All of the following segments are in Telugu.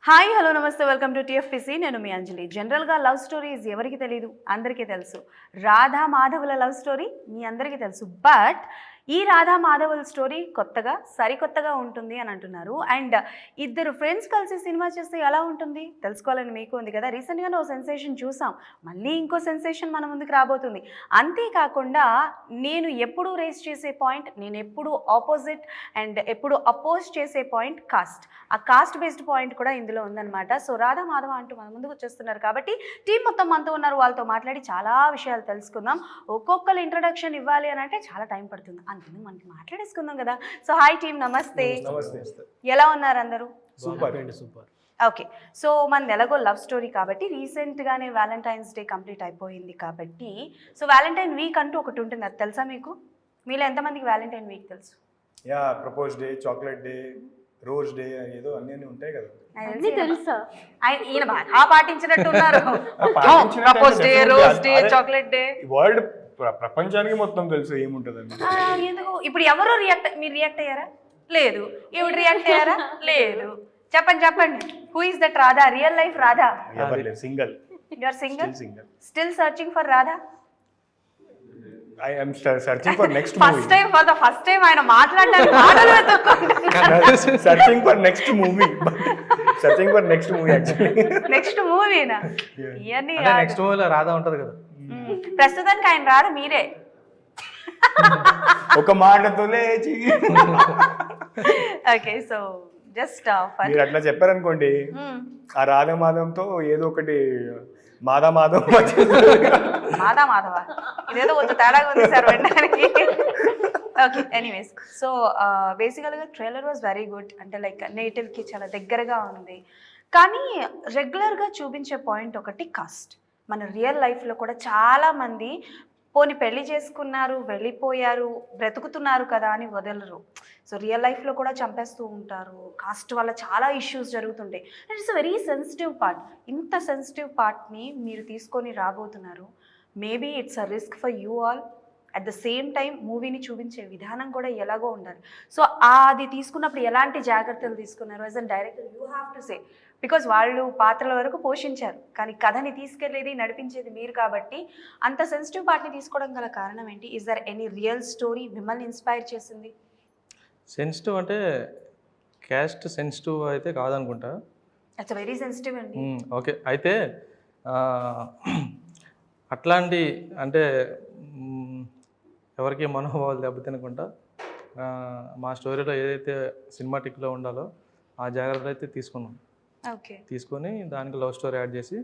హాయ్ హలో నమస్తే వెల్కమ్ టు టీఎఫ్పిసి. నేను మీ అంజలి. జనరల్గా లవ్ స్టోరీస్ ఎవరికి తెలియదు? అందరికీ తెలుసు. రాధా మాధవుల లవ్ స్టోరీ మీ అందరికీ తెలుసు. బట్ ఈ రాధా మాధవుల స్టోరీ కొత్తగా సరికొత్తగా ఉంటుంది అని అంటున్నారు. అండ్ ఇద్దరు ఫ్రెండ్స్ కలిసి సినిమా చేస్తే ఎలా ఉంటుంది తెలుసుకోవాలని మీకు ఉంది కదా. రీసెంట్గానే ఓ సెన్సేషన్ చూసాం, మళ్ళీ ఇంకో సెన్సేషన్ మన ముందుకు రాబోతుంది. అంతేకాకుండా నేను ఎప్పుడూ రేస్ చేసే పాయింట్, నేను ఎప్పుడు ఆపోజిట్ అండ్ ఎప్పుడు అపోజ్ చేసే పాయింట్ కాస్ట్. ఆ కాస్ట్ బేస్డ్ పాయింట్ కూడా ఇందులో ఉందన్నమాట. సో రాధా మాధవ అంటూ మన ముందుకు వచ్చేస్తున్నారు కాబట్టి టీం మొత్తం మనతో ఉన్నారు. వాళ్ళతో మాట్లాడి చాలా విషయాలు తెలుసుకుందాం. ఒక్కొక్కరు ఇంట్రడక్షన్ ఇవ్వాలి అని అంటే చాలా టైం పడుతుంది, అందుకని మనకి మాట్లాడేసుకుందాం కదా. సో హాయ్ టీమ్, నమస్తే. ఎలా ఉన్నారు అందరూ? సూపర్. ఓకే, సో మనది ఎలాగో లవ్ స్టోరీ కాబట్టి రీసెంట్గానే వ్యాలంటైన్స్ డే కంప్లీట్ అయిపోయింది కాబట్టి సో వ్యాలంటైన్ వీక్ అంటూ ఒకటి ఉంటుంది, అది తెలుసా మీకు? మీలో ఎంతమందికి వ్యాలంటైన్ వీక్ తెలుసు? Yeah, propose day, chocolate day, rose day, ఏదో అన్నీ ఉంటాయి కదా. తెలుసా? ఈయన బాగా పాటించినట్టున్నారు. Propose day, rose day, chocolate day, world ప్రపంచానికి మొత్తం తెలుసు ఏముంటదండి. ఎందుకు ఇప్పుడు ఎవరు మీరు రియాక్ట్ అయ్యారా? లేదు. ఇప్పుడు రియాక్ట్ అయ్యారా? లేదు. చెప్పండి who is that Radha? Real life Radha? ఎవరు లేరు, single. You are single? Still searching for Radha? I am searching for next movie. First time ఆయన మాట్లాడడానికి మాటలు వెతుక్కుంటున్నారు. Searching for next movie. Searching for next movie actually. Next మూవీనా? ఇయన్నీ నెక్స్ట్ మూవీలో రాధా ఉంటది కదా. ప్రస్తుతానికి ఆయన రాధా మీరే. ఒక మాటతో లేచి. ఓకే, సో జస్ట్ మీరు అట్లా చెప్పారనుకోండి, ఆ రాధా మాధవంతో ఏదో ఒకటి మాధవ ఇదేదో కొంచెం తేడాగా ఉంది సార్ వినడానికి. ఓకే, ఎనీవేస్, సో బేసికల్గా ట్రైలర్ వాజ్ వెరీ గుడ్. అంటే లైక్ నేటివ్కి చాలా దగ్గరగా ఉంది. కానీ రెగ్యులర్గా చూపించే పాయింట్ ఒకటి కాస్ట్. మన రియల్ లైఫ్లో కూడా చాలామంది పోని పెళ్లి చేసుకున్నారు, వెళ్ళిపోయారు, బ్రతుకుతున్నారు కదా అని వదలరు. సో రియల్ లైఫ్లో కూడా చంపేస్తూ ఉంటారు. కాస్ట్ వల్ల చాలా ఇష్యూస్ జరుగుతుంటాయి. And it's a very sensitive part. ఇంత సెన్సిటివ్ పార్ట్ని మీరు తీసుకొని రాబోతున్నారు. Maybe it's a risk for you all. At the same time మూవీని చూపించే విధానం కూడా ఎలాగో ఉండాలి. సో అది తీసుకున్నప్పుడు ఎలాంటి జాగ్రత్తలు తీసుకున్నారు? As an director you have to say, because వాళ్ళు పాత్రల వరకు పోషించారు, కానీ కథని తీసుకెళ్లేది నడిపించేది మీరు కాబట్టి అంత సెన్సిటివ్ పార్ట్ని తీసుకోవడం గల కారణం ఏంటి? Is there any real story మిమ్మల్ని ఇన్స్పైర్ చేసింది? సెన్సిటివ్ అంటే క్యాస్ట్ సెన్సిటివ్ అయితే కాదనుకుంటా. ఇట్స్ వెరీ సెన్సిటివ్ అండి. ఓకే, అయితే అట్లాంటి అంటే ఎవరికి మనోభావాలు దెబ్బతినకుండా మా స్టోరీలో ఏదైతే సినిమాటిక్లో ఉండాలో ఆ జాగ్రత్తలు అయితే తీసుకున్నాం. ఓకే, తీసుకొని దానికి లవ్ స్టోరీ యాడ్ చేసి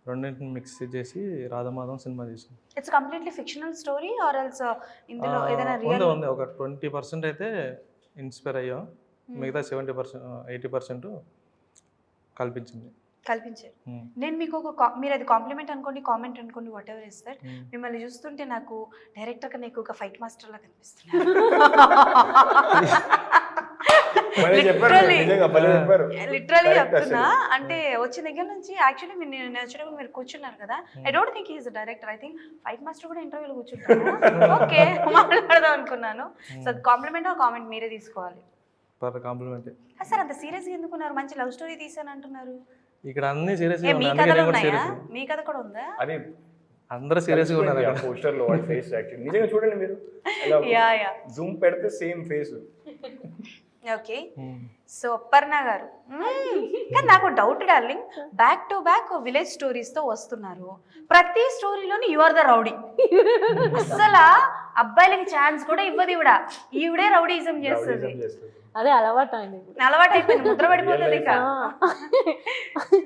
రెండింటిని మిక్స్ చేసి రాధామాధవం సినిమా చేసాం. It's completely fictional story or else ఇందులో ఏదైనా రియల్? ఉంది, ఒక 20% అయితే ఇన్స్పైర్ అయ్యాం. మిగతా 70% 80% కల్పించారు. నేను మీకు మీరు అది కాంప్లిమెంట్ అనుకోండి, కామెంట్ అనుకోండి, వాట్ ఎవర్ ఇస్ దట్. మిమ్మల్ని చూస్తుంటే నాకు డైరెక్టర్ కన్నా ఎక్కువగా ఫైట్ మాస్టర్ లా కనిపిస్తున్నారు. లిటరలీ చెప్తున్నా. అంటే వచ్చిన దగ్గర నుంచి యాక్చువల్లీ నేను వచ్చినప్పుడు మీరు కూర్చున్నారు కదా, I don't think is director. I think fight master కూడా ఇంటర్వ్యూలో కూర్చుంటారు. ఓకే, మాట్లాడదాం అనుకున్నాను. సో కాంప్లిమెంట్ ఆర్ కామెంట్ మీరే తీసుకోవాలి. కాంప్లిమెంట్. సార్ అంత సీరియస్గా ఎందుకున్నారు? మంచి లవ్ స్టోరీ తీసాను అంటున్నారు. ఇక్కడ అన్ని సీరియస్ గా మీ కథలు ఉన్నాయా? మీ కథ కూడా ఉందా? అది అందరూ సీరియస్ గా ఉన్నారు ఆ పోస్టర్ లో వాడి ఫేస్ యాక్చువల్లీ నిజంగా చూడండి మీరు. యా జూమ్ పెడితే same face. Okay, so Aparna గారు, కానీ నాకు doubt darling, back to back village stories తో వస్తున్నారు. ప్రతి స్టోరీలోని యు ఆర్ ద రౌడీ. అసలు అబ్బాయిలకి ఛాన్స్ కూడా ఇవ్వదు ఈవిడే రౌడీజం చేస్తుంది. అదే అలవాటు అయిపోయింది, ముద్ర పడిపోతుంది ఇక.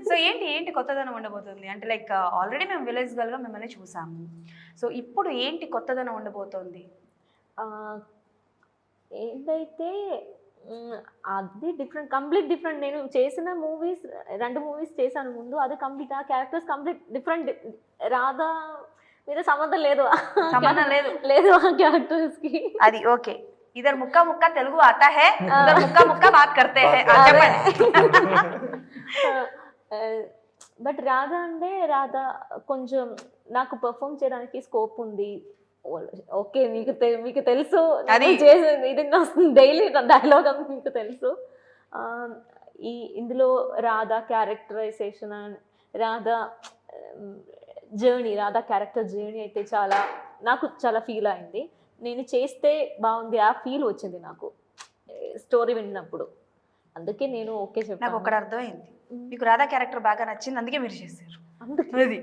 సో ఏంటి కొత్తదనం ఉండబోతుంది? అంటే లైక్ ఆల్రెడీ మేము విలేజ్ గర్ల్ గా మిమ్మల్ని చూసాము. సో ఇప్పుడు ఏంటి కొత్తదనం ఉండబోతోంది? ఏంటైతే అది డిఫరెంట్, కంప్లీట్ డిఫరెంట్. నేను చేసిన మూవీస్ 2 మూవీస్ చేశాను ముందు, అది కంప్లీట్, ఆ క్యారెక్టర్స్ కంప్లీట్ డిఫరెంట్. రాధా మీద సంబంధం లేదు ఆ క్యారెక్టర్స్ కి. అది ఓకే, ఇద్దరు ముక్క తెలుగు ఆతా హై, ఇద్దరు ముక్క బాత్ కర్తే హై. బట్ రాధా అంటే రాధా కొంచెం నాకు పర్ఫామ్ చేయడానికి స్కోప్ ఉంది. ఓకే, మీకు తెలుసు ఇది డైలీ డైలాగ్ అని మీకు తెలుసు. ఇందులో Radha characterization, Radha Radha character journey అయితే నాకు చాలా ఫీల్ అయింది. నేను చేస్తే బాగుంది ఆ ఫీల్ వచ్చింది నాకు స్టోరీ విన్నప్పుడు. అందుకే నేను ఓకే నాకు చెప్పాను. ఒకటి అర్థమైంది, మీకు రాధా క్యారెక్టర్ బాగా నచ్చింది, అందుకే మీరు చేశారు. అందుకే అది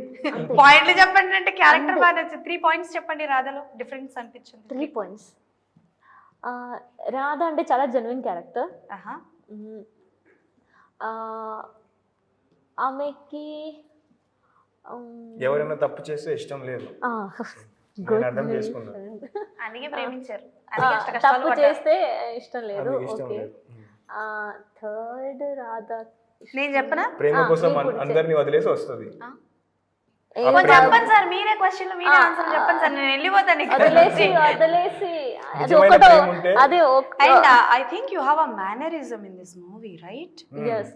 పాయింట్లు చెప్పండి అంటే క్యారెక్టర్ బాగా నచ్చింది. 3 పాయింట్స్ చెప్పండి రాధాలో డిఫరెన్స్ అనిపించింది. 3 పాయింట్స్. రాధా అంటే చాలా జెన్యున్ క్యారెక్టర్. ఆహా. ఆమెకి ఎవరైనా తప్పు చేస్తే ఇష్టం లేదు, నేను అర్థం చేసుకున్నాను. అందుకే ప్రేమించారు, తప్పు చేస్తే ఇష్టం లేదు. ఆమెకి ఇష్టం ఓకే. లేదు. థర్డ్ రాధా. నేను చెప్పనా? ప్రేమ కోసం మీరు కూడా అందరినీ వదిలేసి వస్తుంది. కొంచెం చెప్పండి సార్, మీరే క్వశ్చన్లు మీరే ఆన్సర్ చెప్పండి సార్, నేను వెళ్ళిపోతాను వదిలేసి నిజమైన ప్రేమ ఉంటే అదే and I think you have a mannerism in this movie, right? Yes.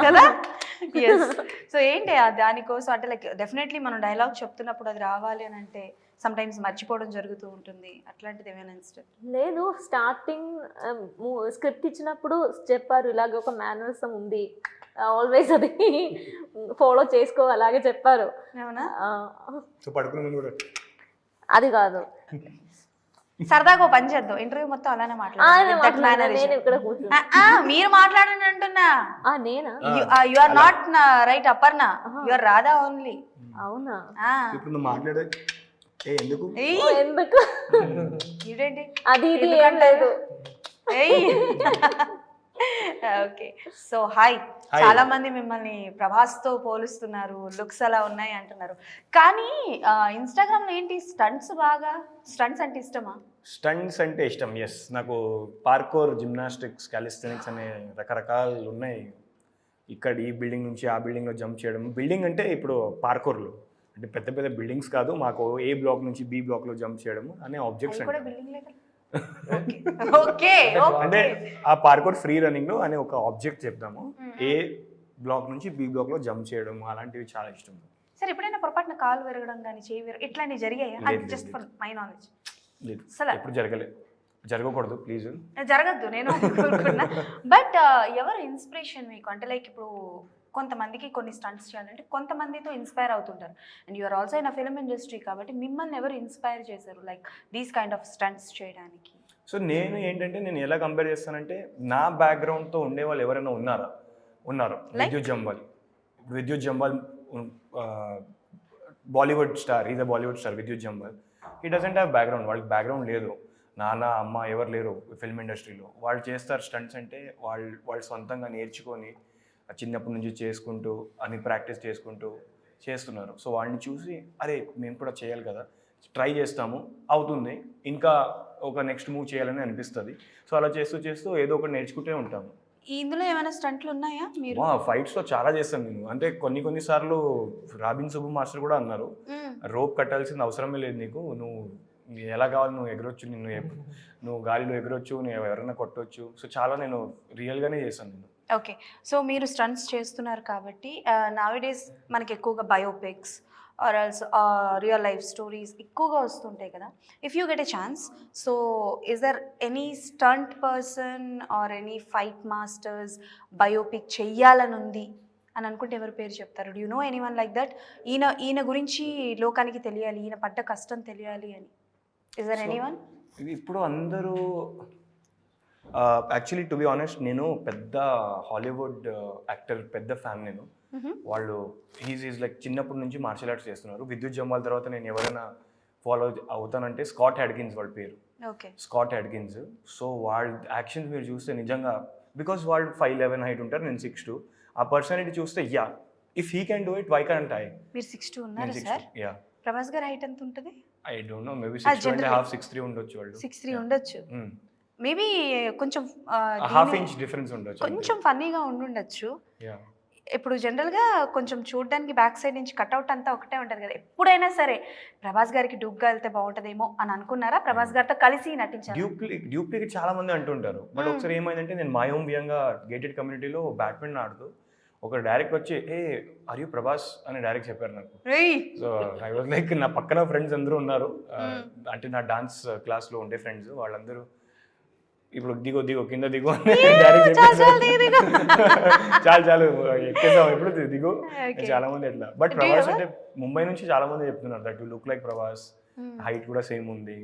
కదా. ఎస్. సో ఏంటి దానికోసం అంటే లైక్ డెఫినెట్లీ మనం డైలాగ్ చెప్తున్నప్పుడు అది రావాలి అని అంటే సమ్ టైమ్స్ మర్చిపోవడం జరుగుతూ ఉంటుంది, అట్లాంటిది ఏమైనా ఇన్సిడెంట్? లేదు, స్టార్టింగ్ స్క్రిప్ట్ ఇచ్చినప్పుడు చెప్పారు ఇలాగ ఒక మేనరిజం ఉంది, ఆల్వేస్ అది ఫాలో చేసుకో అలాగే చెప్పారు. అవునా? పడుకునే ముందు కూడా అది కాదు, సరదాగా పని చేద్దాం, ఇంటర్వ్యూ మొత్తం అలానే మాట్లాడాలి. నేను ఇక్కడ కూర్చున్నా. మీరు మాట్లాడండి అంటున్నా. నేనా? You are not right Aparna, you are Radha only. అవునా? ఇప్పుడు నువ్వు మాట్లాడే ఎందుకు ఎందుకు ఇదేంటి అది ఇది ఏం లేదు. ఓకే. సో హాయ్, చాలా మంది మిమ్మల్ని ప్రభాస్ తో పోలుస్తున్నారు, లుక్స్ అలా ఉన్నాయి అంటున్నారు, కానీ ఇన్స్టాగ్రామ్ లో ఏంటి స్టంట్స్ అంటే ఇష్టమా? స్టంట్స్ అంటే ఇష్టం, ఎస్. నాకు పార్కోర్, జిమ్నాస్టిక్స్, క్యాలిస్థెనిక్స్ అనే రకరకాలు ఉన్నాయి. ఇక్కడ ఈ బిల్డింగ్ నుంచి ఆ బిల్డింగ్లో జంప్ చేయడం. బిల్డింగ్ అంటే ఇప్పుడు పార్కోర్లో అంటే పెద్ద పెద్ద బిల్డింగ్స్ కాదు, మాకు ఏ బ్లాక్ నుంచి బి బ్లాక్లో జంప్ చేయడం అనే ఆబ్జెక్ట్స్ అంటే ఆ పార్కోర్ ఫ్రీ రన్నింగ్లో అనే ఒక ఆబ్జెక్ట్ చెప్తాము. ఏ బ్లాక్ నుంచి బి బ్లాక్లో జంప్ చేయడం అలాంటివి చాలా ఇష్టం. సరే, ఎప్పుడైనా పొరపాటున కాలు విరగడం కానీ చేయి విరగడం ఇట్లాంటివి జరిగాయా? అది జస్ట్ ఫర్ మై నాలెడ్జ్. లేదు, ఎప్పుడు జరగలేదు, జరగకూడదు, ప్లీజ్. జరగద్దు, నేను కోరుకున్నా. బట్ ఎవరు ఇన్స్పిరేషన్ మీకు? అంటే లైక్ ఇప్పుడు కొంతమందికి కొన్ని స్టంట్స్ చేయాలంటే కొంతమందితో ఇన్స్పైర్ అవుతుంటారు, and you're also in a film industry కాబట్టి మిమ్మల్ని ఎవరు ఇన్స్పైర్ చేశారు like these kind of stunts చేయడానికి? సో నేను ఏంటంటే నేను ఎలా కంపేర్ చేస్తానంటే నా బ్యాక్గ్రౌండ్తో ఉండే వాళ్ళు ఎవరైనా ఉన్నారు. Vidyut Jammwal Bollywood star, is a Bollywood star Vidyut Jammwal. He doesn't have background, వాళ్ళకి బ్యాక్గ్రౌండ్ లేదు, నాన్న అమ్మ ఎవరు లేరు ఫిల్మ్ ఇండస్ట్రీలో. వాళ్ళు చేస్తారు స్టంట్స్ అంటే వాళ్ళు సొంతంగా నేర్చుకొని చిన్నప్పటి నుంచి చేసుకుంటూ అన్ని ప్రాక్టీస్ చేసుకుంటూ చేస్తున్నారు. సో వాళ్ళని చూసి అరే మేము కూడా చేయాలి కదా, ట్రై చేస్తాము, అవుతుంది, ఇంకా ఒక నెక్స్ట్ మూవ్ చేయాలని అనిపిస్తుంది. సో అలా చేస్తూ ఏదో ఒకటి నేర్చుకుంటూ ఉంటాము. ఇందులో ఏమైనా స్టంట్లు ఉన్నాయా మీరు? ఫైట్స్లో చాలా చేస్తాను నేను. అంటే కొన్నిసార్లు రాబిన్ సుబ్బు మాస్టర్ కూడా అన్నారు, రోప్ కట్టాల్సిన అవసరమే లేదు నీకు, నువ్వు ఎలా కావాలి నువ్వు ఎగరొచ్చు, నువ్వు గాలిలో ఎగరొచ్చు, నువ్వు ఎవరైనా కొట్టవచ్చు. సో చాలా నేను రియల్గానే చేశాను నేను. ఓకే. సో మీరు స్టంట్స్ చేస్తున్నారు కాబట్టి నౌడేస్ మనకి ఎక్కువగా biopics or also real life stories ఎక్కువగా వస్తుంటాయి కదా. If you get a chance, so is there any stunt person or any fight masters biopic చెయ్యాలని ఉంది అని అనుకుంటే ఎవరి పేరు చెప్తారు? Do you know anyone like that? ఈయన గురించి లోకానికి తెలియాలి, ఈయన పడ్డ కష్టం తెలియాలి అని. Is there anyone? ఇప్పుడు అందరూ యాక్చువల్లీ టు బి ఆనెస్ట్ నేను పెద్ద హాలీవుడ్ యాక్టర్ పెద్ద ఫ్యాన్. నేను వాళ్ళు ఈజ్ లైక్ చిన్నప్పటి నుంచి మార్షల్ ఆర్ట్స్ చేస్తున్నారు. విద్యుత్ జంబాల్ తర్వాత నేను ఎవరైనా ఫాలో అవుతానంటే స్కాట్ హ్యాడ్కిన్స్ వాళ్ళ పేరు. స్కాట్ హ్యాడ్కిన్స్. సో వాళ్ళ యాక్షన్స్ మీరు చూస్తే నిజంగా, బికాస్ వాళ్ళు 5'11" హైట్ ఉంటారు, నేను 6'2". ఆ పర్సనాలిటీ చూస్తే yeah, if he can do it why can't I? మీరు 6'2" ఉన్నారు సార్. యా. ప్రభాస్ గారు హైట్ ఎంత ఉంటుంది? ఐ డోంట్ నో, మేబీ 6'2.5", 6'3" ఉండొచ్చు. వాళ్ళు 6'3" ఉండొచ్చు. మేబీ కొంచెం హాఫ్ ఇంచ్ డిఫరెన్స్ ఉండొచ్చు, కొంచెం ఫన్నీగా ఉండుండొచ్చు. ఇప్పుడు జనరల్గా కొంచెం చూడడానికి బ్యాక్ సైడ్ నుంచి కట్అవుట్ అంతా ఒకటే ఉంటుంది కదా. ఎప్పుడైనా సరే ప్రభాస్ గారికి డూప్గా వెళ్తే బాగుంటుందేమో అని అనుకున్నారా? ప్రభాస్ గారితో కలిసి నటించారు. డ్యూప్లికేట్ చాలా మంది అంటుంటారు. బట్ ఒకసారి ఏమైందంటే నేను మా ఓన్ వ్యంగా గేటెడ్ కమ్యూనిటీలో బ్యాడ్మింటన్ ఆడుతూ ఒక డైరెక్ట్ వచ్చి ఏ ఆర్ యూ ప్రభాస్ అని డైరెక్ట్ చెప్పారు నాకు. సో ఐ వాజ్ లైక్, నా పక్కన ఫ్రెండ్స్ అందరూ ఉన్నారు, అంటే నా డాన్స్ క్లాస్లో ఉండే ఫ్రెండ్స్ వాళ్ళందరూ ఇప్పుడు దిగో కింద దిగో అని డైరెక్ట్ చాలు ఎక్కేసాం ఇప్పుడు దిగు. చాలా మంది ఎట్లా, బట్ ప్రభాస్ అంటే ముంబై నుంచి చాలా మంది చెప్తున్నారు that you look like Prabhas, height కూడా సేమ్ ఉంది.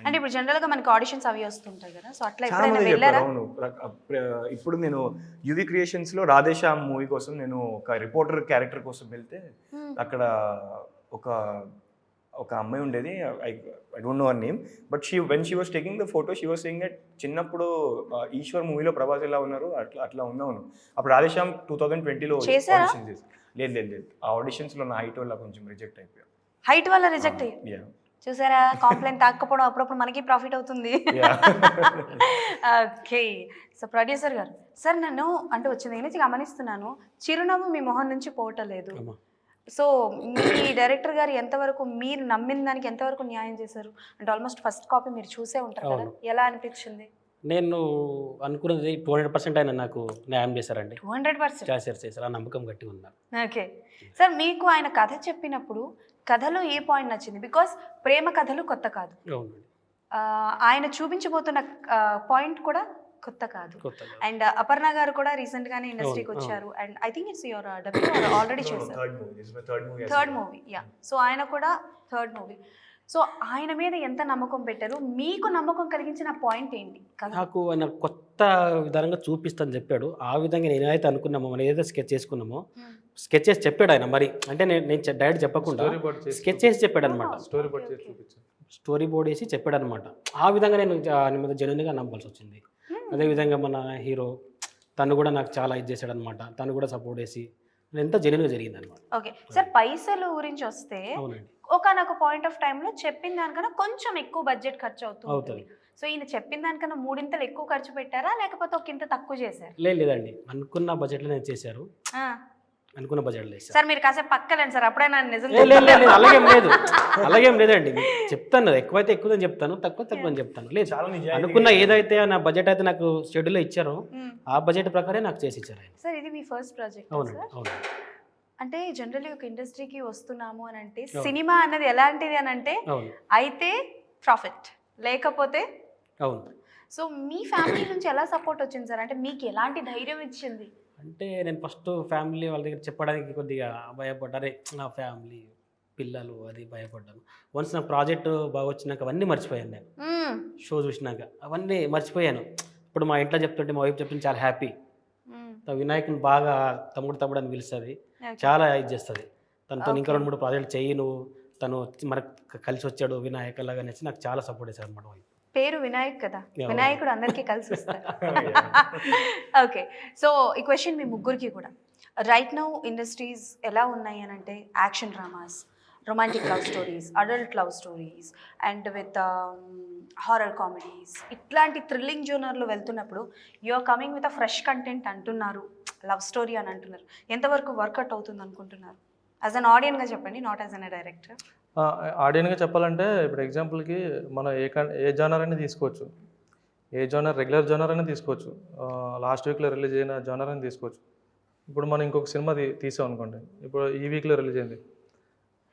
అంటే ఇప్పుడు జనరల్ గా మనకి ఆడిషన్స్ అవి వస్తుంటాయి కదా, సో అట్లా చాలా ఎప్పుడైనా మంది చెప్పారు. వెళ్ళారా? అవును, ఇప్పుడు నేను యువి క్రియేషన్స్ లో రాధేశ్యామ్ మూవీ కోసం నేను ఒక రిపోర్టర్ క్యారెక్టర్ కోసం వెళ్తే అక్కడ ఒక అమ్మాయి ఉండేది, I don't know her name, but when she was taking the photo she was saying that చిన్నప్పుడు ఈశ్వర్ మూవీలో ప్రభాస్ ఎలా ఉన్నారు అట్లా ఉన్నాను. అప్పుడు రాధేశ్యామ్ 2020లో చేశారా? ఆడిషన్ చేసి లేదు ఆ ఆడిషన్స్ లో నా హైట్ వల్ల కొంచెం రిజెక్ట్ అయిపోయా. హైట్ వల్ల రిజెక్ట్ అయ్యి చూసారా, కాంప్లైంట్ తాకపోవడం అప్పుడప్పుడు మనకి ప్రాఫిట్ అవుతుంది. ఓకే, సో ప్రొడ్యూసర్ గారు, సార్ నన్ను అంటే వచ్చిన దగ్గర నుంచి గమనిస్తున్నాను, చిరునవ్వు మీ మొహం నుంచి పోవటలేదు. సో మీ డైరెక్టర్ గారు ఎంతవరకు మీరు నమ్మిన దానికి ఎంతవరకు న్యాయం చేశారు? అంటే ఆల్మోస్ట్ ఫస్ట్ కాపీ మీరు చూసే ఉంటారు కదా, ఎలా అనిపించింది? నేను అనుకున్నది 200% ఆయన నాకు న్యాయం చేశారండి. 200% చేశారు, ఆ నమ్మకం గట్టి ఉన్నారు. ఓకే సార్, మీకు ఆయన కథ చెప్పినప్పుడు కథలో ఏ పాయింట్ నచ్చింది? బికాస్ ప్రేమ కథలు కొత్త కాదు, అవునండి, ఆయన చూపించబోతున్న పాయింట్ కూడా కొత్త కాదు. అండ్ అపర్ణ గారు కూడా రీసెంట్ గానే ఇండస్ట్రీకి వచ్చారు, and I think it's your debut already చేశారు, థర్డ్ మూవీ. యా, సో ఆయన కూడా థర్డ్ మూవీ. సో ఆయన మీద ఎంత నమ్మకం పెట్టారు? మీకు నమ్మకం కలిగించిన పాయింట్ ఏంటి? నాకు ఆయన కొత్త విధానంగా చూపిస్తాను చెప్పాడు. ఆ విధంగా నేను ఏదైతే అనుకున్నామో, మనం ఏదైతే స్కెచ్ చేసుకున్నామో స్కెచ్ చేసి చెప్పాడు ఆయన. మరి అంటే నేను డైరెక్ట్ చెప్పకుండా స్కెచ్ చేసి చెప్పాడు అనమాట. స్టోరీ బోర్డ్ వేసి చెప్పాడు అనమాట. ఆ విధంగా నేను ఆయన మీద జెన్యూన్గా నమ్మాల్సి వచ్చింది. అదేవిధంగా మన హీరో తను కూడా నాకు చాలా ఇది చేశాడు అనమాట. తను కూడా సపోర్ట్ చేసి ఎంత జెన్యూన్గా జరిగింది అనమాట. ఓకే సార్, పైసలు గురించి వస్తే ఒకనొక పాయింట్ ఆఫ్ టైంలో చెప్పిన దానికన్నా కొంచెం ఎక్కువ బడ్జెట్ ఖర్చు అవుతుంది. సో ఈయన చెప్పిన దానికన్నా 3 ఇంతలు ఎక్కువ ఖర్చు పెట్టారా, లేకపోతే ఒక ఇంత తక్కువ చేశారు? లేదండి, అనుకున్న బడ్జెట్లో నేను చేశారు. అనుకున్న బడ్జెట్ సార్ మీరు కాసేపు పక్కలేండి సార్, అప్పుడే నన్ను నిజం అలాగేం లేదండి. చెప్తాను, ఎక్కువైతే ఎక్కువని చెప్తాను, తక్కువ అని చెప్తాను. లేదు, అనుకున్న ఏదైతే నా బడ్జెట్ అయితే నాకు షెడ్యూల్లో ఇచ్చారో ఆ బడ్జెట్ ప్రకారం నాకు చేసి ఇచ్చారు. సార్ ఇది మీ ఫస్ట్ ప్రాజెక్ట్? అవును. అంటే జనరల్లీ ఒక ఇండస్ట్రీకి వస్తున్నాము అని అంటే సినిమా అన్నది ఎలాంటిది అని అంటే అయితే ప్రాఫిట్, లేకపోతే అవును. సో మీ ఫ్యామిలీ నుంచి ఎలా సపోర్ట్ వచ్చింది సార్? అంటే మీకు ఎలాంటి ధైర్యం ఇచ్చింది? అంటే నేను ఫస్ట్ ఫ్యామిలీ వాళ్ళ దగ్గర చెప్పడానికి కొద్దిగా భయపడ్డారే, నా ఫ్యామిలీ పిల్లలు అది భయపడ్డాను. వన్స్ నా ప్రాజెక్ట్ బాగా వచ్చినాక అవన్నీ మర్చిపోయాను. నేను షో చూసినాక అవన్నీ మర్చిపోయాను. ఇప్పుడు మా ఇంట్లో చెప్తుంటే, మా వైఫ్ చెప్తుంటే చాలా హ్యాపీ. వినాయకుని బాగా తమ్ముడు అని పిలుస్తుంది, చాలా ఇది చేస్తుంది. తనతో ఇంకా 2-3 ప్రాజెక్టులు చెయ్యి నువ్వు, తను మనకు కలిసి వచ్చాడు వినాయక్ అలాగా అనేసి నాకు చాలా సపోర్ట్ చేశారు అనమాట. వైఫ్ పేరు వినాయక్ కదా, వినాయకుడు అందరికీ కలిసి వస్తారు. ఓకే, సో ఈ క్వశ్చన్ మీ ముగ్గురికి కూడా. రైట్ నౌ ఇండస్ట్రీస్ ఎలా ఉన్నాయి అని అంటే action dramas, romantic love stories, adult love stories and with horror comedies, ఇట్లాంటి థ్రిల్లింగ్ జోనర్లో వెళ్తున్నప్పుడు you're coming with a fresh content అంటున్నారు, లవ్ స్టోరీ అని అంటున్నారు. ఎంతవరకు వర్కౌట్ అవుతుంది అనుకుంటున్నారు? యాజ్ అన్ ఆడియన్గా చెప్పండి, నాట్ యాజ్ అన్ డైరెక్టర్. ఆడియన్గా చెప్పాలంటే ఇప్పుడు ఎగ్జాంపుల్కి మనం ఏ జానర్ అయినా తీసుకోవచ్చు, ఏ జానర్ రెగ్యులర్ జానర్ అయినా తీసుకోవచ్చు, లాస్ట్ వీక్లో రిలీజ్ అయిన జానర్ అయినా తీసుకోవచ్చు. ఇప్పుడు మనం ఇంకొక సినిమా తీసాం అనుకోండి, ఇప్పుడు ఈ వీక్లో రిలీజ్ అయింది,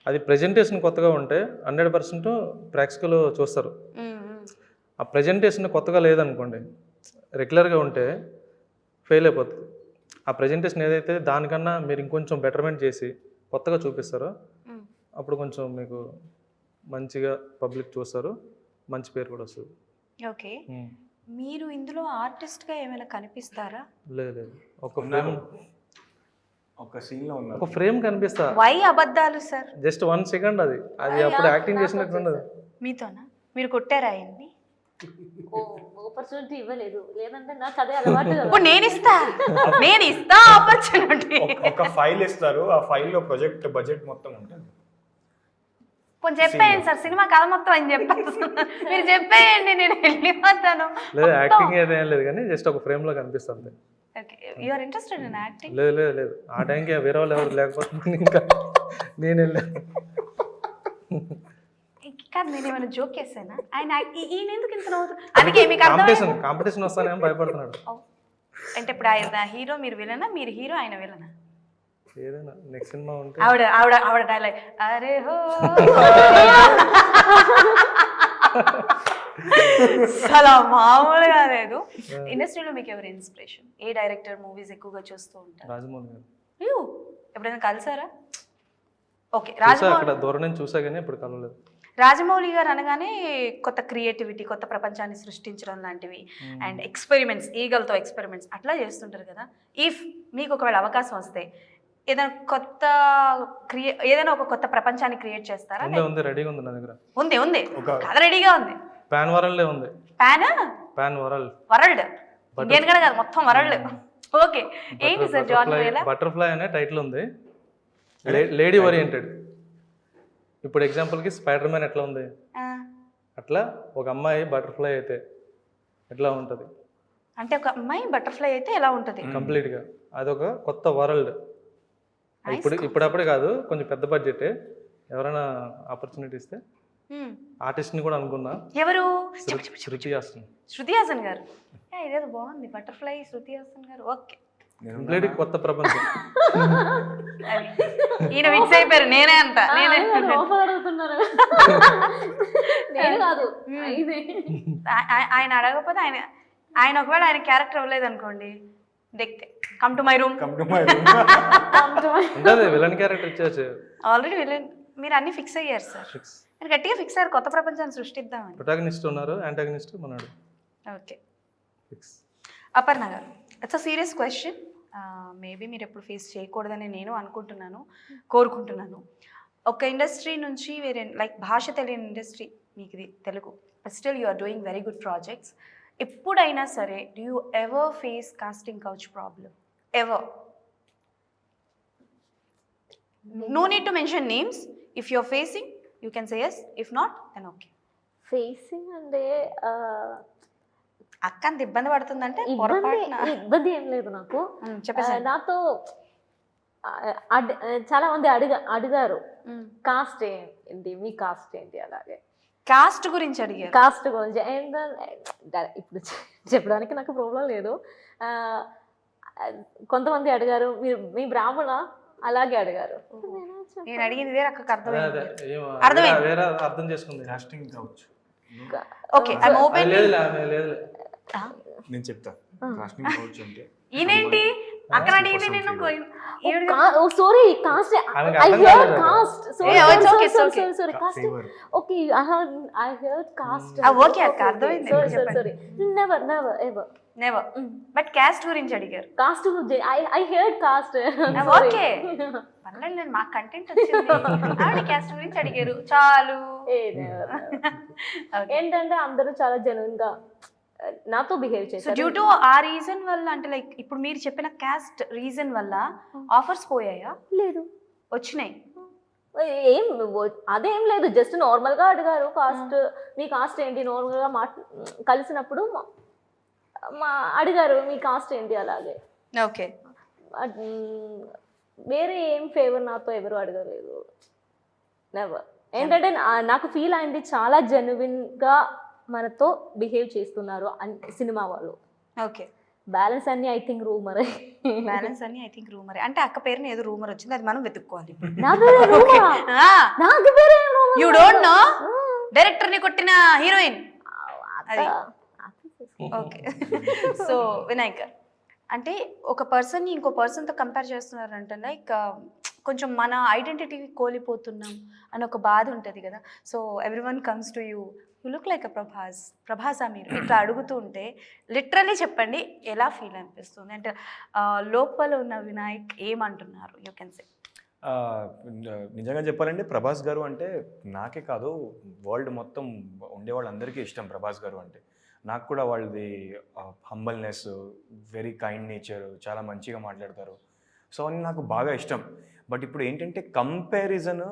అది ప్రజెంటేషన్ కొత్తగా ఉంటే 100% ప్రేక్షకులు చూస్తారు. ఆ ప్రజెంటేషన్ కొత్తగా లేదనుకోండి, రెగ్యులర్గా ఉంటే ఫెయిల్ అయిపోతుంది. ఆ ప్రజెంటేషన్ ఏదైతే దానికన్నా మీరు ఇంకొంచెం బెటర్మెంట్ చేసి కొత్తగా చూపిస్తారో అప్పుడు కొంచెం మీకు మంచిగా పబ్లిక్ చూస్తారు, మంచి పేరు కూడా వస్తుంది. ఓకే, మీరు ఇందులో ఆర్టిస్ట్గా ఏమైనా కనిపిస్తారా? లేదు, ఒక సీన్లో ఉన్నారు, ఒక ఫ్రేమ్ కనిపిస్తా. వై అబద్ధాలు సార్? జస్ట్ 1 సెకండ్, అది అప్పుడు యాక్టింగ్ చేసినట్టు ఉండదు. మీతోనా? మీరు కొట్టారా ఆయన్ని? ఆపర్చునిటీ ఇవ్వలేదు, లేదంటే నాకు అదే అలవాటు. ఇప్పుడు నేను ఇస్తా ఆపర్చునిటీ. ఒక ఫైల్ ఇస్తారు, ఆ ఫైల్లో ప్రాజెక్ట్ బడ్జెట్ మొత్తం ఉంటుంది. కొంచెం చెప్పేయండి సార్, సినిమా కథ మొత్తం అని చెప్పేసి మీరు చెప్పేయండి, నేను వెళ్ళిపోతాను. లేదు, యాక్టింగ్ ఏదేం లేదు కానీ జస్ట్ ఒక ఫ్రేమ్లో కనిపిస్తుంది. Okay, you are interested in acting? లేదు, ఆ టైంకి వేరే వాళ్ళు ఎవరు లేకపోతే ఇంకా నేను వెళ్ళాను. కాదు, నేను ఏమైనా జోక్ చేసానా? ఆయన ఈయన ఎందుకు ఇంత నవ్వుతారు? అందుకే మీకు కాంపిటీషన్ వస్తానేమో భయపడుతున్నాడు. అంటే ఇప్పుడు ఆయన హీరో, మీరు విలనా? మీరు హీరో, ఆయన విలనా? ఏదైనా నెక్స్ట్ సినిమా ఉంటే ఆవిడ డైలాగ్ అరే హో అసలు మామూలుగా లేదు. ఇండస్ట్రీలో మీకు ఎవరు ఇన్స్పిరేషన్? ఏ డైరెక్టర్ మూవీస్ ఎక్కువగా చూస్తూ ఉంటారు? రాజమౌళి గారు అయ్యో, ఎప్పుడైనా కలిసారా? ఓకే, చూసా, అక్కడ రాజమౌళి దూరం నుంచి చూసా కానీ ఇప్పుడు కలవలేదు. రాజమౌళి గారు అనగానే కొత్త క్రియేటివిటీ, కొత్త ప్రపంచాన్ని సృష్టించడం లాంటివి అండ్ ఎక్స్పెరిమెంట్స్, ఈగల్తో ఎక్స్పెరిమెంట్స్ అట్లా చేస్తుంటారు కదా. ఇఫ్ మీకు ఒకవేళ అవకాశం వస్తే ఏదైనా ఒక కొత్త ప్రపంచాన్ని క్రియేట్ చేస్తారా? ఉంది రెడీగా ఉంది నా దగ్గర. ఉంది కథ రెడీగా ఉంది. పాన్ వరల్డ్ ఉంది. పాన్ వరల్డ్ ఇండియన్ కూడా కాదు, మొత్తం వరల్డ్. ఓకే, ఏంటి సార్ జానర్? బటర్ఫ్లై అనే టైటిల్ ఉంది. Lady oriented. ఇప్పుడు ఎగ్జాంపుల్కి స్పైడర్ మ్యాన్ ఎట్లా ఉంది, అట్లా ఒక అమ్మాయి బటర్ఫ్లై అయితే ఎట్లా ఉంటుంది అంటే ఒక అమ్మాయి బటర్ఫ్లై అయితే ఎలా ఉంటుంది కంప్లీట్గా. అదొక కొత్త వరల్డ్. ఇప్పుడప్పుడే కాదు, కొంచెం పెద్ద బడ్జెట్. ఎవరైనా ఆపర్చునిటీ ఇస్తే ఆర్టిస్ట్ని కూడా అనుకున్నా. ఎవరు? శృతి హాసన్ గారు. ఇదేదో బాగుంది, బటర్ఫ్లై శృతి హాసన్ గారు. ఓకే, కంప్లీట్ కొత్త ప్రపంచం. ఈయన మిక్స్ అయిపోయారు. నేనే అంత ఆయన అడగకపోతే ఆయన ఒకవేళ ఆయన క్యారెక్టర్ ఇవ్వలేదు అనుకోండి, దిక్తే come to my room. Villain character ఇచ్చేసి ఆల్రెడీ విలన్. మీరు అన్ని ఫిక్స్ అయ్యారు సార్, మీరు గట్టిగా ఫిక్స్ అయ్యారు కొత్త ప్రపంచాన్ని సృష్టిద్దామని. ప్రొటాగనిస్ట్ ఉన్నారు, యాంటాగనిస్ట్ ఉన్నాడు. ఓకే, అపర్ణ గారు, it's a serious question. Maybe మీరు ఎప్పుడు ఫేస్ చేయకూడదని నేను కోరుకుంటున్నాను. ఒక ఇండస్ట్రీ నుంచి వేరే, లైక్ భాష తెలియని ఇండస్ట్రీ మీకు ఇది Telugu, but still you are doing very good projects. ఎప్పుడైనా సరే do you ever face casting couch problem? Ever? No need to mention names. If you are facing you can say yes, if not then okay. Facing అంటే అక్క అంత ఇబ్బంది పడుతుందంటే ఇబ్బంది ఏం లేదు నాకు. చెప్పేసి నాతో చాలా మంది అడిగారు కాస్ట్ ఏంటి, మీ కాస్ట్ ఏంటి, అలాగే కాస్ట్ గురించి అడిగారు. కాస్ట్ గురించి ఇప్పుడు చెప్పడానికి నాకు ప్రాబ్లం లేదు. కొంతమంది అడిగారు మీ బ్రాహ్మణ, అలాగే అడిగారు. నేను అడిగింది వేరే, అక్కడికి అర్థం చేసుకుంది. Okay, I am open. నేను చెప్తా. కాస్టింగ్ కౌచ్ అంటే ఈనేంటి అక్కడ అడిగింది నేను. Sorry, cost I heard cost. Sorry cost. Okay, I heard cost. Okay అక్క, అర్థమైంది. Sorry, never ever. But cost గురించి అడిగారు. కాస్ట్ గురించి ఐ హర్డ్ కాస్ట్. ఓకే, పర్లేదు, నేను మా కంటెంట్ వచ్చింది. ఆవిడ కాస్ట్ గురించి అడిగారు చాలు. ఏంటంటే అందరూ చాలా జెన్యూన్ గా నాతో బిహేవ్ చేశారు. డ్యూ టు ఆ రీజన్ వల్ల, అంటే లైక్ ఇప్పుడు మీరు చెప్పిన కాస్ట్ రీజన్ వల్ల ఆఫర్స్ పోయాయా? లేదు, వచ్చినాయి. ఏం అదేం లేదు, జస్ట్ నార్మల్ గా అడిగారు కాస్ట్, మీ కాస్ట్ ఏంటి, నార్మల్ గా కలిసినప్పుడు అడిగారు మీ కాస్ట్ ఏంటి, అలాగే. ఓకే, వేరే ఏం ఫేవర్ నాతో ఎవరు అడగలేదు, నెవర్. ఏంటంటే నాకు ఫీల్ అయింది చాలా జెన్యున్ గా మనతో బిహేవ్ చేస్తున్నారు సినిమా వాళ్ళు. ఓకే, బ్యాలెన్స్ అన్ని ఐ థింక్ రూమర్. అంటే అక్క పేరుని ఏదో రూమర్ వచ్చింది, అది మనం వెతుక్కోవాలి. యు డోంట్ నో డైరెక్టర్ ని కొట్టిన హీరోయిన్ అది. ఓకే, సో వినాయక్, అంటే ఒక పర్సన్ ని ఇంకో పర్సన్తో కంపేర్ చేస్తున్నారంటే లైక్ కొంచెం మన ఐడెంటిటీ కోల్పోతున్నాం అని ఒక బాధ ఉంటుంది కదా. So everyone comes to you look like a ప్రభాసా మీరు ఇట్లా అడుగుతూ ఉంటే లిటరలీ చెప్పండి, ఎలా ఫీల్ అనిపిస్తుంది? అంటే లోపల ఉన్న వినాయక్ ఏమంటున్నారు? యూ కెన్ సే. నిజంగా చెప్పాలంటే ప్రభాస్ గారు అంటే నాకే కాదు, వరల్డ్ మొత్తం ఉండే వాళ్ళందరికీ ఇష్టం ప్రభాస్ గారు అంటే. నాకు కూడా వాళ్ళది హంబల్నెస్, వెరీ కైండ్ నేచర్, చాలా మంచిగా మాట్లాడతారు. సో అని నాకు బాగా ఇష్టం. బట్ ఇప్పుడు ఏంటంటే కంపారిజన్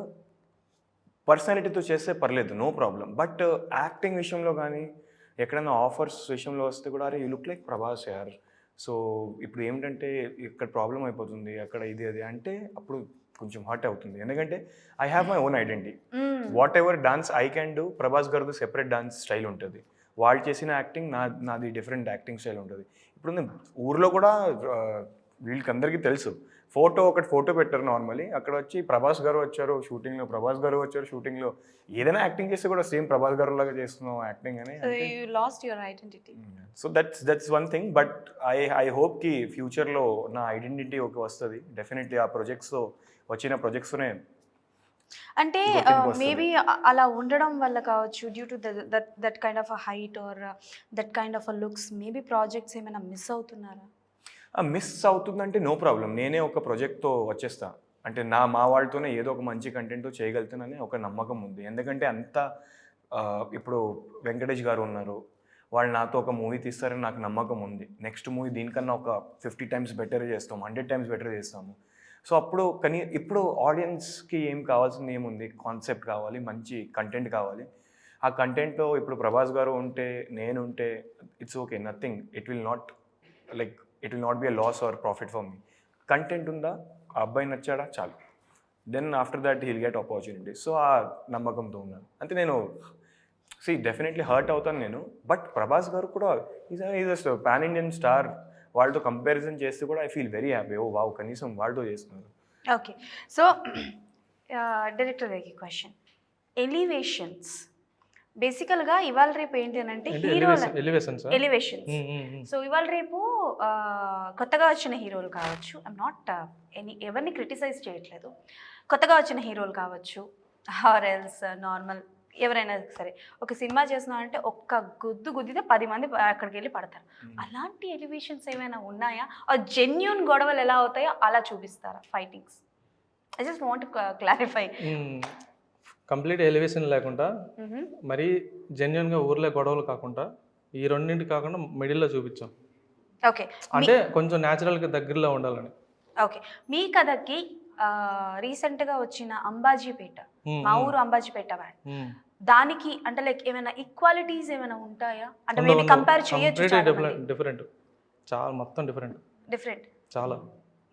పర్సనాలిటీతో చేస్తే పర్లేదు, నో ప్రాబ్లం. బట్ యాక్టింగ్ విషయంలో కానీ ఎక్కడైనా ఆఫర్స్ విషయంలో వస్తే కూడా అరే యూ లుక్ లైక్ ప్రభాస్ యార్. సో ఇప్పుడు ఏమిటంటే ఇక్కడ ప్రాబ్లం అయిపోతుంది, అక్కడ ఇది అది అంటే అప్పుడు కొంచెం హార్ట్ అవుతుంది. ఎందుకంటే I have my own identity. What ever dance I can do, Prabhas గారిది సెపరేట్ డాన్స్ స్టైల్ ఉంటుంది, వాళ్ళు చేసిన యాక్టింగ్ నాది డిఫరెంట్ యాక్టింగ్ స్టైల్ ఉంటుంది. ఇప్పుడు ఊర్లో కూడా వీళ్ళకందరికీ తెలుసు. ఫోటో పెట్టారు నార్మలీ, అక్కడ వచ్చి ప్రభాస్ గారు వచ్చారు షూటింగ్లో, ఏదైనా యాక్టింగ్ చేస్తే కూడా సేమ్ ప్రభాస్ గారు లాగా చేస్తున్నాం యాక్టింగ్ అని. So you lost your identity. So that's one thing. But I hope కి ఫ్యూచర్లో నా ఐడెంటిటీ ఒక వస్తుంది డెఫినెట్లీ. ఆ ప్రాజెక్ట్స్తో వచ్చిన ప్రాజెక్ట్స్తోనే అంటే మేబీ అలా ఉండడం వల్ల కావచ్చు, due to that kind of a height or that kind of a looks, maybe projects ఏమైనా మిస్ అవుతున్నారా? మిస్ అవుతుందంటే నో ప్రాబ్లం, నేనే ఒక ప్రాజెక్ట్తో వచ్చేస్తా. అంటే మా వాళ్ళతోనే ఏదో ఒక మంచి కంటెంట్ చేయగలుగుతానని ఒక నమ్మకం ఉంది. ఎందుకంటే ఇప్పుడు వెంకటేష్ గారు ఉన్నారు, వాళ్ళు నాతో ఒక మూవీ తీస్తారని నాకు నమ్మకం ఉంది. నెక్స్ట్ మూవీ దీనికన్నా ఒక 50 times బెటర్ చేస్తాము, 100 times బెటర్ చేస్తాము. సో అప్పుడు ఇప్పుడు ఆడియన్స్కి ఏం కావాల్సింది ఏముంది, కాన్సెప్ట్ కావాలి, మంచి కంటెంట్ కావాలి. ఆ కంటెంట్లో ఇప్పుడు ప్రభాస్ గారు ఉంటే, నేను ఉంటే it's okay, nothing, it will not be a loss or profit for me. Content ఉందా, ఆ అబ్బాయి నచ్చాడా, చాలు. Then after that he'll get opportunity. So ఆ నమ్మకంతో ఉన్నాను. అంటే నేను డెఫినెట్లీ హర్ట్ అవుతాను నేను, బట్ ప్రభాస్ గారు కూడా ఈజ్ పాన్ ఇండియన్ స్టార్. వాళ్ళతో కంపారిజన్ చేస్తే కూడా I feel very happy. Oh wow, కనీసం వాళ్ళతో చేస్తున్నారు. ఓకే, సో డైరెక్టర్ దగ్గర క్వశ్చన్, ఎలివేషన్స్ బేసికల్గా ఇవాళ రేపు ఏంటి అని అంటే ఎలివేషన్స్. సో ఇవాళ రేపు కొత్తగా వచ్చిన హీరోలు కావచ్చు, ఐమ్ నాట్ ఎవరిని క్రిటిసైజ్ చేయట్లేదు, కొత్తగా వచ్చిన హీరోలు కావచ్చు ఆర్ ఎల్స్ నార్మల్ ఎవరైనా సరే, ఒక సినిమా చేస్తున్నారంటే ఒక్క గుద్దితే 10 మంది అక్కడికి వెళ్ళి పడతారు. అలాంటి ఎలివేషన్స్ ఏమైనా ఉన్నాయా? ఆ జెన్యూన్ గొడవలు ఎలా అవుతాయో అలా చూపిస్తారా fightings? I just want clarify. Complete elevation లేకుండా మరి జెన్యున్గా ఊర్లో గొడవలు కాకుండా ఈ రెండింటి కాకుండా మిడిల్లో చూపించాం. ఓకే, అంటే కొంచెం న్యాచురల్గా దగ్గరలో ఉండాలని. ఓకే, మీ కథకి రీసెంట్గా వచ్చిన అంబాజీపేట, మా ఊరు అంబాజీపేట బ్యాండ్, దానికి అంటే లైక్ ఏమైనా ఈక్వాలిటీస్ ఏమైనా ఉంటాయా? అంటే మేము కంపేర్ చేయొచ్చు? డిఫరెంట్, చాలా మొత్తం డిఫరెంట్ చాలా.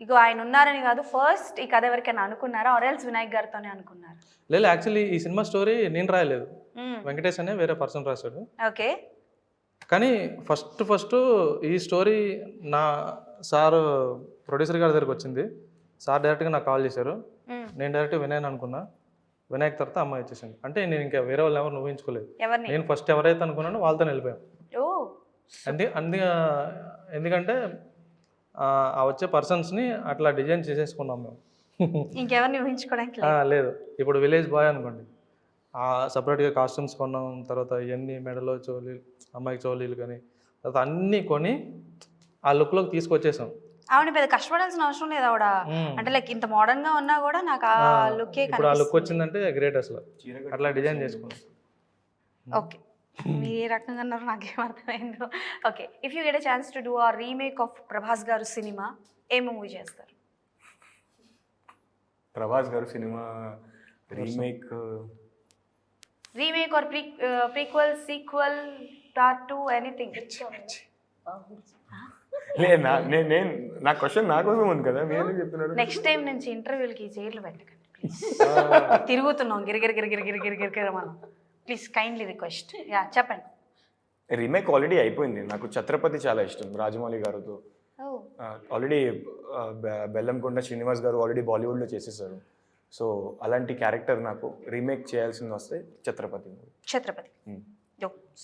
ఇగో ఆయన ఉన్నారని కాదు, ఫస్ట్ ఈ కథ ఎవరికైనా అనుకున్నారా ఆర్ ఎల్స్ వినాయక్ గారితోనే అనుకున్నారా? లేదు, యాక్చువల్లీ ఈ సినిమా స్టోరీ నేను రాయలేదు, వెంకటేష్ అనే వేరే పర్సన్ రాశాడు. ఓకే, కానీ ఫస్ట్ ఈ స్టోరీ నా సార్ ప్రొడ్యూసర్ గారి దగ్గరికి వచ్చింది. సార్ డైరెక్ట్గా నాకు కాల్ చేశారు, నేను డైరెక్ట్ వినాయక్ అనుకున్నా, వినాయక్ తర్వాత అమ్మాయి వచ్చేసింది. అంటే నేను ఇంకా వేరే వాళ్ళు ఎవరు ఊహించుకోలేదు, నేను ఫస్ట్ ఎవరైతే అనుకున్నానో వాళ్ళతో వెళ్ళిపోయాను. ఎందుకంటే ఆ వచ్చే పర్సన్స్ని అట్లా డిజైన్ చేసేసుకున్నాం మేము. ఇంకెవరిని ఊహించుకోవడానికి లేదు. ఇప్పుడు విలేజ్ బాయ్ అనుకోండి, సపరేట్గా కాస్ట్యూమ్స్ కొన్నాం, తర్వాత ఇవన్నీ మెడలో చోలీలు, అమ్మాయికి చోలీలు కానీ తర్వాత అన్నీ కొని ఆ లుక్లోకి తీసుకొచ్చేసాం. ఆవిడ పెద్ద కష్టపడాల్సిన అవసరం లేదు. ఆవిడ అంటే లైక్ ఇంత మోడర్న్ గా ఉన్నా కూడా నాకు ఆ లుక్ ఇప్పుడు ఆ లుక్ వచ్చిందంటే గ్రేట్ అసలు, అట్లా డిజైన్ చేసుకున్నాం. ఓకే, మీరు ఏ రకంగా అన్నారో నాకేం అర్థమైందో. Okay, if you get a chance to do ఆ remake of Prabhas garu cinema, ఏ మూవీ చేస్తారు? Prabhas garu cinema remake or prequel, sequel, part 2, anything. నా క్వశ్చన్ నా కోసం ఉంది కదా, మీరు చెప్తున్నారు. నెక్స్ట్ టైం నుంచి ఇంటర్వ్యూలకి చైర్లు పెట్టకండి ప్లీజ్. తిరుగుతున్నాం గిరిగిరి మనం, ప్లీజ్ కైండ్లీ రిక్వెస్ట్. యా, చెప్పండి. రీమేక్ ఆల్రెడీ అయిపోయింది. నాకు ఛత్రపతి చాలా ఇష్టం, రాజమౌళి గారితో. ఆల్రెడీ బెల్లంకొండ శ్రీనివాస్ గారు ఆల్రెడీ బాలీవుడ్లో చేసేసారు. సో అలాంటి క్యారెక్టర్ నాకు రీమేక్ చేయాల్సింది వస్తే ఛత్రపతి.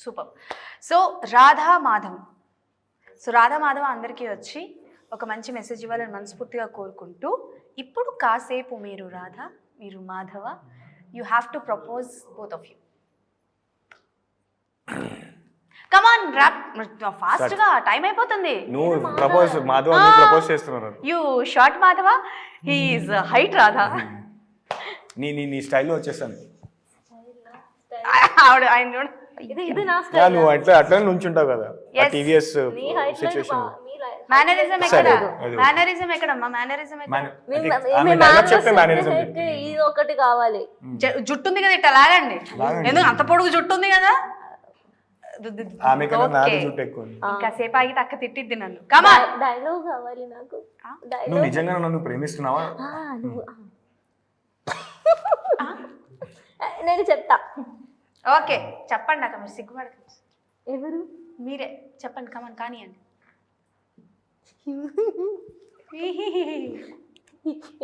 సూపర్. సో రాధా మాధవ అందరికీ వచ్చి ఒక మంచి మెసేజ్ ఇవ్వాలని మనస్ఫూర్తిగా కోరుకుంటూ, ఇప్పుడు కాసేపు మీరు రాధ, మీరు Madhava, you have to propose both of you. Come on, rap fast గా, టైం అయిపోతుంది. నువ్వు ప్రపోజ్ మాధవ, నువ్వు ప్రపోజ్ చేస్తున్నావు. You short Madhava, he is height Radha. నీ స్టైల్లో వచ్చేస్తాను. ఆవిడ ఆయన ఇది నా స్టైల్. నువ్వు అట్లా నుంచుంటావు కదా టీవీఎస్ సిచువేషన్. మేనరిజం ఎక్కడమ్మా? మేనరిజం ఇది ఒకటి కావాలి. జుట్టు ఉంది కదా, ఇట్లా లాగండి. ఎందుకు అంత పొడుగు జుట్టు ఉంది కదా, కాసేపు ఆగి తక్క తిట్టిద్ది నన్ను. డైలాగ్ కావాలి నాకు. నువ్వు నిజంగా నన్ను ప్రేమిస్తున్నావా? నేను చెప్తా. ఓకే, చెప్పండి. నాకు మీరు సిగ్గుపడకండి. ఎవరు? మీరే చెప్పండి. కమన్, కానివ్వండి.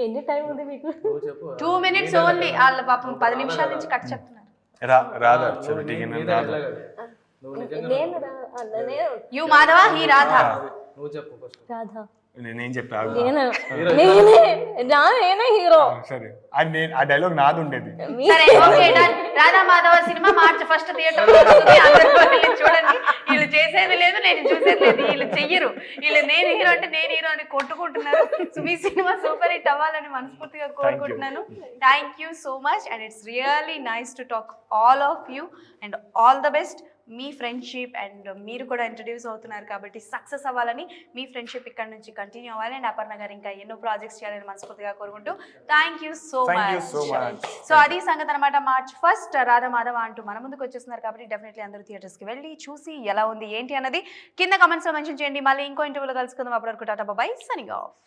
ఎన్ని టైం ఉంది మీకు? నువ్వు చెప్పు 2 minutes ఓన్లీ. వాళ్ళ పాపం 10 నిమిషాల నుంచి కట్ చెప్తున్నారు. రాదా నువ్వు నీ dialogue అది. నువ్వు నిజంగా నేను నేను యు మాధవ హీ రాధా. నువ్వు చెప్పు ఫస్ట్. రాధా నేను చెప్పా నేనే నేనే హీరో. సరే ఆ డైలాగ్ నాది ఉండేది. సరే okay done. Radha Madhava cinema March 1 theatre లో వస్తుంది. అందరూ వెళ్ళి చూడండి. వీళ్ళు చేసేది లేదు, నేను చూసేది లేదు. వీళ్ళు చెయ్యరు. వీళ్ళు నేను హీరో అంటే నేను హీరో అని కొట్టుకుంటున్నారు. సో మీ సినిమా సూపర్ హిట్ అవ్వాలని మనస్ఫూర్తిగా కోరుకుంటున్నాను. Thank you so much and it's really nice to talk all of you and all the best. Me friendship and మీరు కూడా ఇంట్రడ్యూస్ అవుతున్నారు కాబట్టి సక్సెస్ అవ్వాలని, మీ ఫ్రెండ్షిప్ ఇక్కడ నుంచి కంటిన్యూ అవ్వాలి అండ్ అపర్ణ గారు ఇంకా ఎన్నో ప్రాజెక్ట్స్ చేయాలని మనస్ఫూర్తిగా కోరుకుంటూ thank you so much. So అది సంగతి అనమాట. మార్చ్ 1 రాధా మాధవ అంటూ మన ముందుకు వచ్చేస్తున్నారు కాబట్టి డెఫినెట్లీ అందరూ థియేటర్స్కి వెళ్ళి చూసి ఎలా ఉంది ఏంటి అన్నది కింద కమెంట్స్లో మెన్షన్ చేయండి. మళ్ళీ ఇంకో ఇంటర్వ్యూలో కలుసుకుందాం. అప్పటివరకు టాటా బాయ్, సైనింగ్ ఆఫ్.